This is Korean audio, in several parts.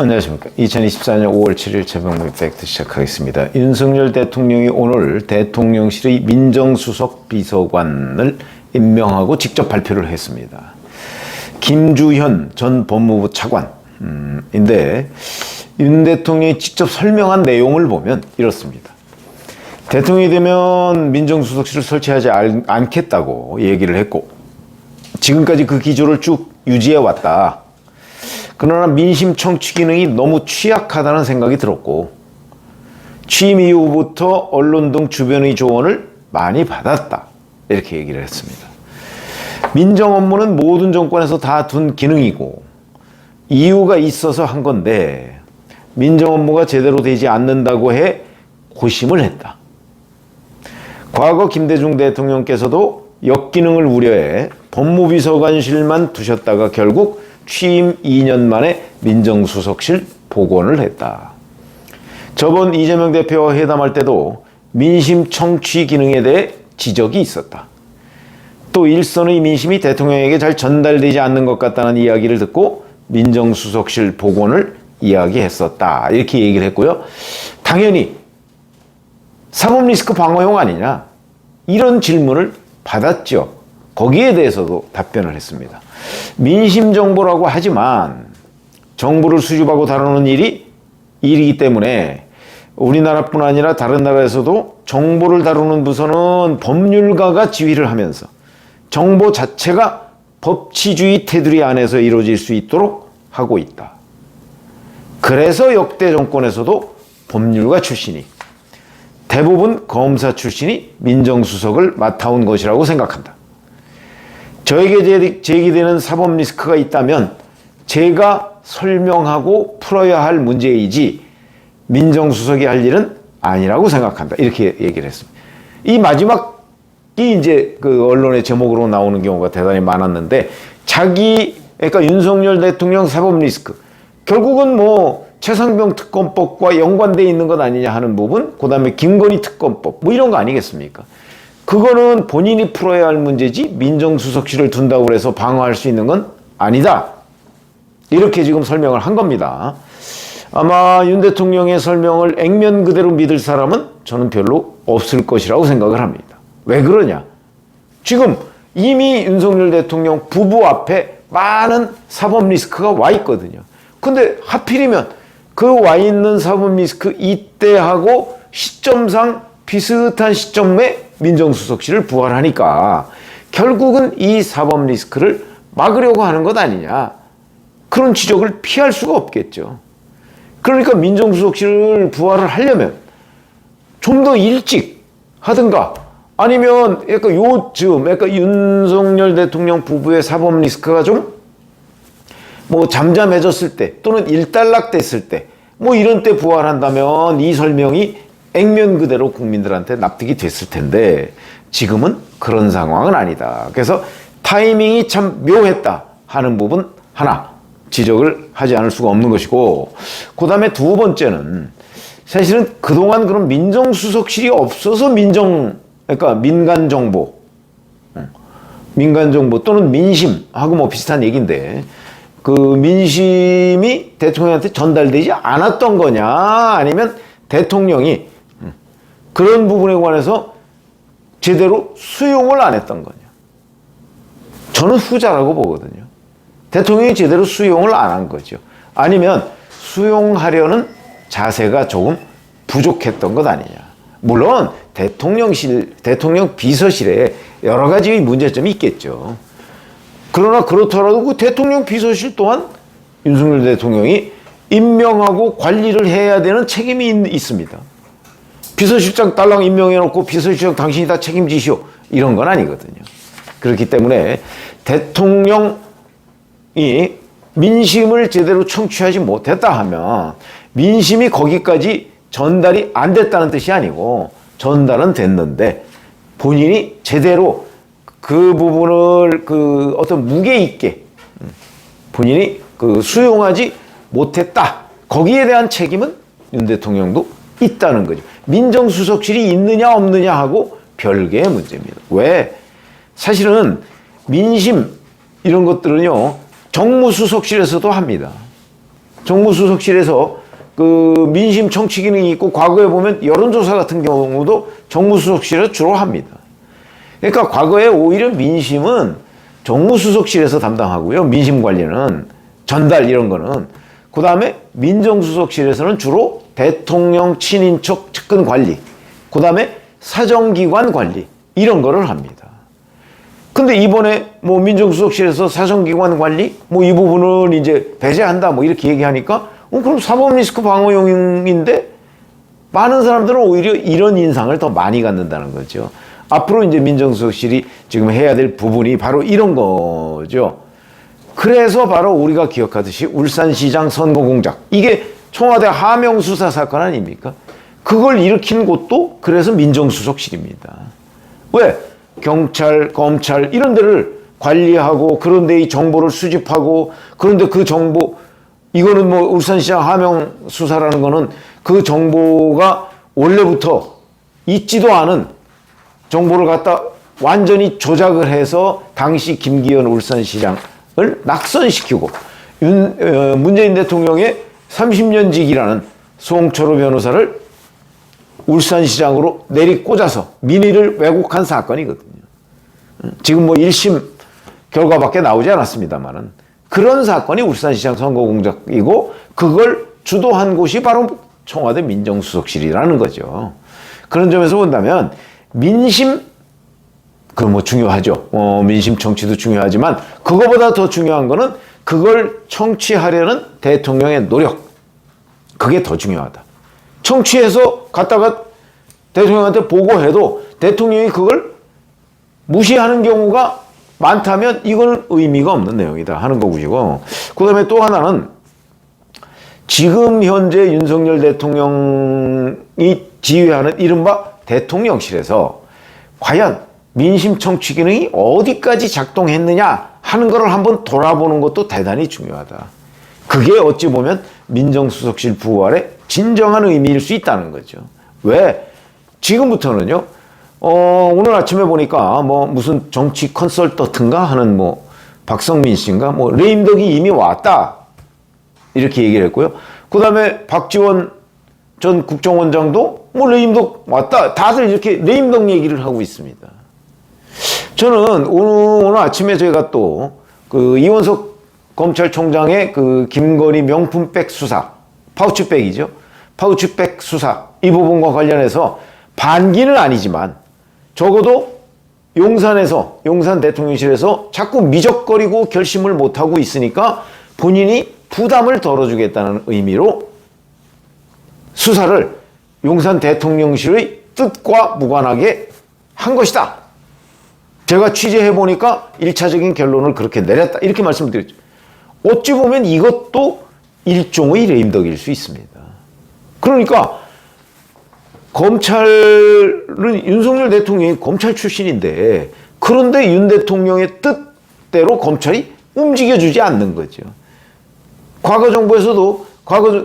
안녕하십니까. 2024년 5월 7일 최병무의 팩트 시작하겠습니다. 윤석열 대통령이 오늘 대통령실의 민정수석 비서관을 임명하고 직접 발표를 했습니다. 김주현 전 법무부 차관인데 윤 대통령이 직접 설명한 내용을 보면 이렇습니다. 대통령이 되면 민정수석실을 설치하지 않겠다고 얘기를 했고 지금까지 그 기조를 쭉 유지해 왔다. 그러나 민심 청취 기능이 너무 취약하다는 생각이 들었고 취임 이후부터 언론 등 주변의 조언을 많이 받았다. 이렇게 얘기를 했습니다. 민정 업무는 모든 정권에서 다 둔 기능이고 이유가 있어서 한 건데 민정 업무가 제대로 되지 않는다고 해 고심을 했다. 과거 김대중 대통령께서도 역기능을 우려해 법무비서관실만 두셨다가 결국 취임 2년 만에 민정수석실 복원을 했다. 저번 이재명 대표와 회담할 때도 민심 청취 기능에 대해 지적이 있었다. 또 일선의 민심이 대통령에게 잘 전달되지 않는 것 같다는 이야기를 듣고 민정수석실 복원을 이야기했었다. 이렇게 얘기를 했고요. 당연히 사법 리스크 방어용 아니냐 이런 질문을 받았죠. 거기에 대해서도 답변을 했습니다. 민심 정보라고 하지만 정보를 수집하고 다루는 일이기 때문에 우리나라뿐 아니라 다른 나라에서도 정보를 다루는 부서는 법률가가 지휘를 하면서 정보 자체가 법치주의 테두리 안에서 이루어질 수 있도록 하고 있다. 그래서 역대 정권에서도 법률가 출신이 대부분 검사 출신이 민정수석을 맡아온 것이라고 생각한다. 저에게 제기되는 사법 리스크가 있다면 제가 설명하고 풀어야 할 문제이지 민정수석이 할 일은 아니라고 생각한다. 이렇게 얘기를 했습니다. 이 마지막이 이제 그 언론의 제목으로 나오는 경우가 대단히 많았는데 그러니까 윤석열 대통령 사법 리스크 결국은 뭐 최상병 특검법과 연관되어 있는 것 아니냐 하는 부분, 그 다음에 김건희 특검법 뭐 이런 거 아니겠습니까? 그거는 본인이 풀어야 할 문제지 민정수석실을 둔다고 해서 방어할 수 있는 건 아니다. 이렇게 지금 설명을 한 겁니다. 아마 윤 대통령의 설명을 액면 그대로 믿을 사람은 저는 별로 없을 것이라고 생각을 합니다. 왜 그러냐? 지금 이미 윤석열 대통령 부부 앞에 많은 사법 리스크가 와 있거든요. 근데 하필이면 그 와 있는 사법 리스크 이때하고 시점상 비슷한 시점에 민정수석실을 부활하니까 결국은 이 사법 리스크를 막으려고 하는 것 아니냐. 그런 지적을 피할 수가 없겠죠. 그러니까 민정수석실을 부활을 하려면 좀 더 일찍 하든가 아니면 약간 요즘 약간 윤석열 대통령 부부의 사법 리스크가 좀 뭐 잠잠해졌을 때 또는 일단락됐을 때 뭐 이런 때 부활한다면 이 설명이 액면 그대로 국민들한테 납득이 됐을 텐데 지금은 그런 상황은 아니다. 그래서 타이밍이 참 묘했다 하는 부분 하나 지적을 하지 않을 수가 없는 것이고 그 다음에 두 번째는 사실은 그동안 그런 민정수석실이 없어서 그러니까 민간정보 또는 민심하고 뭐 비슷한 얘기인데 그 민심이 대통령한테 전달되지 않았던 거냐 아니면 대통령이 그런 부분에 관해서 제대로 수용을 안 했던 거냐. 저는 후자라고 보거든요. 대통령이 제대로 수용을 안 한 거죠. 아니면 수용하려는 자세가 조금 부족했던 것 아니냐. 물론 대통령 비서실에 여러 가지 문제점이 있겠죠. 그러나 그렇더라도 그 대통령 비서실 또한 윤석열 대통령이 임명하고 관리를 해야 되는 책임이 있습니다. 비서실장 딸랑 임명해놓고 비서실장 당신이 다 책임지시오. 이런 건 아니거든요. 그렇기 때문에 대통령이 민심을 제대로 청취하지 못했다 하면 민심이 거기까지 전달이 안 됐다는 뜻이 아니고 전달은 됐는데 본인이 제대로 그 부분을 그 어떤 무게 있게 본인이 그 수용하지 못했다. 거기에 대한 책임은 윤 대통령도 있다는 거죠. 민정수석실이 있느냐 없느냐 하고 별개의 문제입니다. 왜? 사실은 민심 이런 것들은요 정무수석실에서도 합니다. 정무수석실에서 그 민심 청취 기능이 있고, 과거에 보면 여론조사 같은 경우도 정무수석실에서 주로 합니다. 그러니까 과거에 오히려 민심은 정무수석실에서 담당하고요. 민심 관리는 전달 이런 거는. 그 다음에 민정수석실에서는 주로 대통령 친인척 측근 관리, 그 다음에 사정기관 관리 이런 거를 합니다. 근데 이번에 뭐 민정수석실에서 사정기관 관리 뭐 이 부분은 이제 배제한다 뭐 이렇게 얘기하니까 그럼 사법 리스크 방어용인데 많은 사람들은 오히려 이런 인상을 더 많이 갖는다는 거죠. 앞으로 이제 민정수석실이 지금 해야 될 부분이 바로 이런 거죠. 그래서 바로 우리가 기억하듯이 울산시장 선거 공작, 이게 청와대 하명 수사 사건 아닙니까? 그걸 일으킨 곳도 그래서 민정수석실입니다. 왜? 경찰, 검찰 이런 데를 관리하고 그런 데의 정보를 수집하고, 그런데 그 정보, 이거는 뭐 울산시장 하명 수사라는 거는 그 정보가 원래부터 있지도 않은 정보를 갖다 완전히 조작을 해서 당시 김기현 울산시장을 낙선시키고 문재인 대통령의 30년직이라는 송철호 변호사를 울산시장으로 내리꽂아서 민의를 왜곡한 사건이거든요. 지금 뭐 1심 결과밖에 나오지 않았습니다만은 그런 사건이 울산시장 선거 공작이고, 그걸 주도한 곳이 바로 청와대 민정수석실이라는 거죠. 그런 점에서 본다면 민심, 그 뭐 중요하죠. 민심 청취도 중요하지만 그거보다 더 중요한 거는 그걸 청취하려는 대통령의 노력. 그게 더 중요하다. 청취해서 갖다가 대통령한테 보고해도 대통령이 그걸 무시하는 경우가 많다면 이건 의미가 없는 내용이다 하는 거고요. 그 다음에 또 하나는 지금 현재 윤석열 대통령이 지휘하는 이른바 대통령실에서 과연 민심 청취 기능이 어디까지 작동했느냐 하는 것을 한번 돌아보는 것도 대단히 중요하다. 그게 어찌 보면 민정수석실 부활의 진정한 의미일 수 있다는 거죠. 왜? 지금부터는요, 오늘 아침에 보니까 뭐 무슨 정치 컨설턴트인가 하는 뭐 박성민 씨인가 뭐 레임덕이 이미 왔다 이렇게 얘기를 했고요. 그 다음에 박지원 전 국정원장도 뭐 레임덕 왔다, 다들 이렇게 레임덕 얘기를 하고 있습니다. 저는 오늘 아침에 저희가 또 그 이원석 검찰총장의 그 김건희 명품백 수사, 파우치백이죠. 파우치백 수사 이 부분과 관련해서 반기는 아니지만 적어도 용산 대통령실에서 자꾸 미적거리고 결심을 못하고 있으니까 본인이 부담을 덜어주겠다는 의미로 수사를 용산 대통령실의 뜻과 무관하게 한 것이다. 제가 취재해보니까 1차적인 결론을 그렇게 내렸다. 이렇게 말씀드렸죠. 어찌 보면 이것도 일종의 레임덕일 수 있습니다. 그러니까 검찰은 윤석열 대통령이 검찰 출신인데, 그런데 윤 대통령의 뜻대로 검찰이 움직여주지 않는 거죠. 과거 정부에서도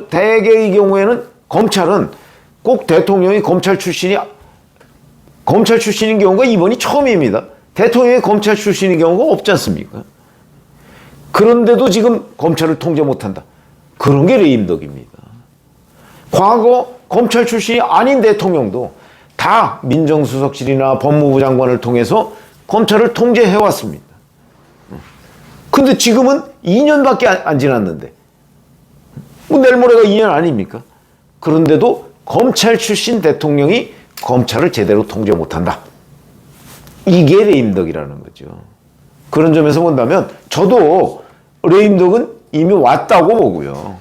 대개의 경우에는 검찰은 꼭 대통령이 검찰 출신인 경우가 이번이 처음입니다. 대통령이 검찰 출신인 경우가 없지 않습니까? 그런데도 지금 검찰을 통제 못한다. 그런 게 레임덕입니다. 과거 검찰 출신이 아닌 대통령도 다 민정수석실이나 법무부 장관을 통해서 검찰을 통제해왔습니다. 근데 지금은 2년밖에 안 지났는데, 뭐 내일 모레가 2년 아닙니까? 그런데도 검찰 출신 대통령이 검찰을 제대로 통제 못한다. 이게 레임덕이라는 거죠. 그런 점에서 본다면 저도 레임덕은 이미 왔다고 보고요.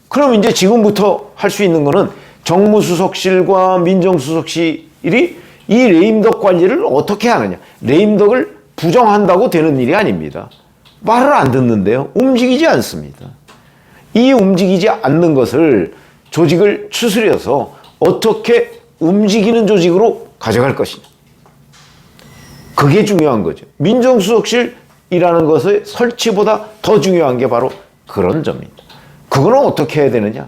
그럼 이제 지금부터 할 수 있는 거는 정무수석실과 민정수석실이 이 레임덕 관리를 어떻게 하느냐. 레임덕을 부정한다고 되는 일이 아닙니다. 말을 안 듣는데요. 움직이지 않습니다. 이 움직이지 않는 것을 조직을 추스려서 어떻게 움직이는 조직으로 가져갈 것이냐. 그게 중요한 거죠. 민정수석실이라는 것의 설치보다 더 중요한 게 바로 그런 점입니다. 그거는 어떻게 해야 되느냐?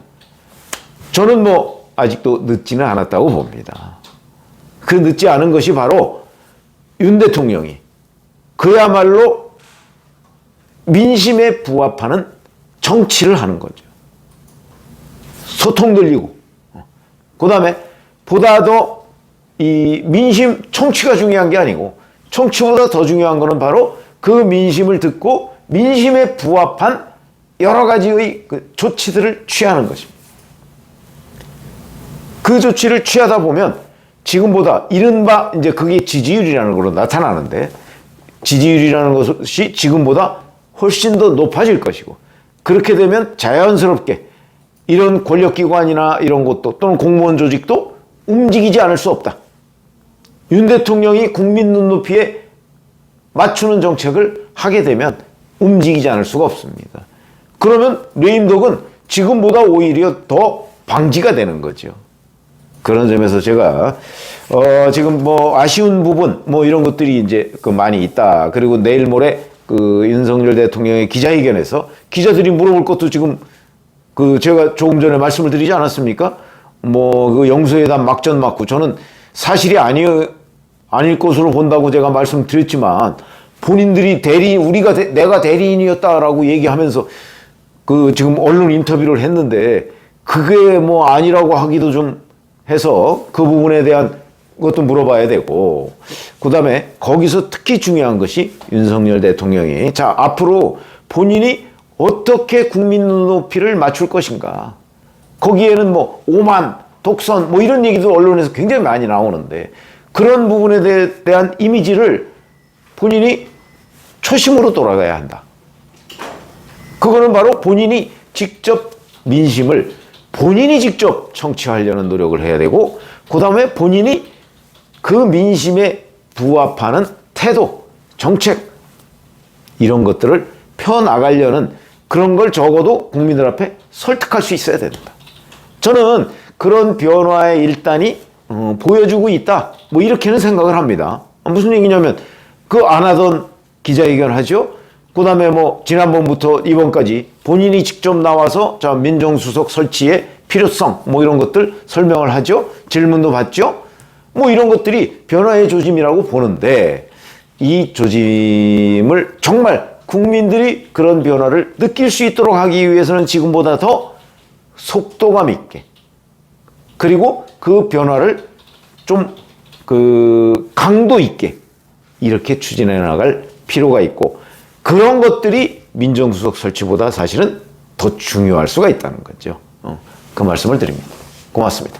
저는 뭐 아직도 늦지는 않았다고 봅니다. 그 늦지 않은 것이 바로 윤 대통령이 그야말로 민심에 부합하는 정치를 하는 거죠. 소통 늘리고, 그 다음에 보다 더 이 민심 청취가 중요한 게 아니고 청취보다 더 중요한 거는 바로 그 민심을 듣고 민심에 부합한 여러 가지의 그 조치들을 취하는 것입니다. 그 조치를 취하다 보면 지금보다 이른바 이제 그게 지지율이라는 걸로 나타나는데, 지지율이라는 것이 지금보다 훨씬 더 높아질 것이고, 그렇게 되면 자연스럽게 이런 권력기관이나 이런 것도 또는 공무원 조직도 움직이지 않을 수 없다. 윤 대통령이 국민 눈높이에 맞추는 정책을 하게 되면 움직이지 않을 수가 없습니다. 그러면 레임덕은 지금보다 오히려 더 방지가 되는 거죠. 그런 점에서 제가 지금 뭐 아쉬운 부분 뭐 이런 것들이 이제 그 많이 있다. 그리고 내일 모레 그 윤석열 대통령의 기자회견에서 기자들이 물어볼 것도 지금 그 제가 조금 전에 말씀을 드리지 않았습니까? 뭐 그 영수회담 막전 맞고 저는 사실이 아닐 것으로 본다고 제가 말씀드렸지만, 본인들이 내가 대리인이었다라고 얘기하면서 그 지금 언론 인터뷰를 했는데 그게 뭐 아니라고 하기도 좀 해서 그 부분에 대한 것도 물어봐야 되고, 그 다음에 거기서 특히 중요한 것이 윤석열 대통령이 자 앞으로 본인이 어떻게 국민 눈높이를 맞출 것인가. 거기에는 뭐 오만, 독선 뭐 이런 얘기도 언론에서 굉장히 많이 나오는데, 그런 부분에 대한 이미지를 본인이 초심으로 돌아가야 한다. 그거는 바로 본인이 직접 민심을 본인이 직접 청취하려는 노력을 해야 되고, 그 다음에 본인이 그 민심에 부합하는 태도, 정책 이런 것들을 펴나가려는 그런 걸 적어도 국민들 앞에 설득할 수 있어야 된다. 저는 그런 변화의 일단이 보여주고 있다. 뭐 이렇게는 생각을 합니다. 무슨 얘기냐면 그 안 하던 기자회견 하죠. 그 다음에 뭐 지난번부터 이번까지 본인이 직접 나와서 자 민정수석 설치의 필요성 뭐 이런 것들 설명을 하죠. 질문도 받죠. 뭐 이런 것들이 변화의 조짐이라고 보는데, 이 조짐을 정말 국민들이 그런 변화를 느낄 수 있도록 하기 위해서는 지금보다 더 속도감 있게, 그리고 그 변화를 좀 그 강도 있게 이렇게 추진해 나갈 필요가 있고, 그런 것들이 민정수석 설치보다 사실은 더 중요할 수가 있다는 거죠. 그 말씀을 드립니다. 고맙습니다.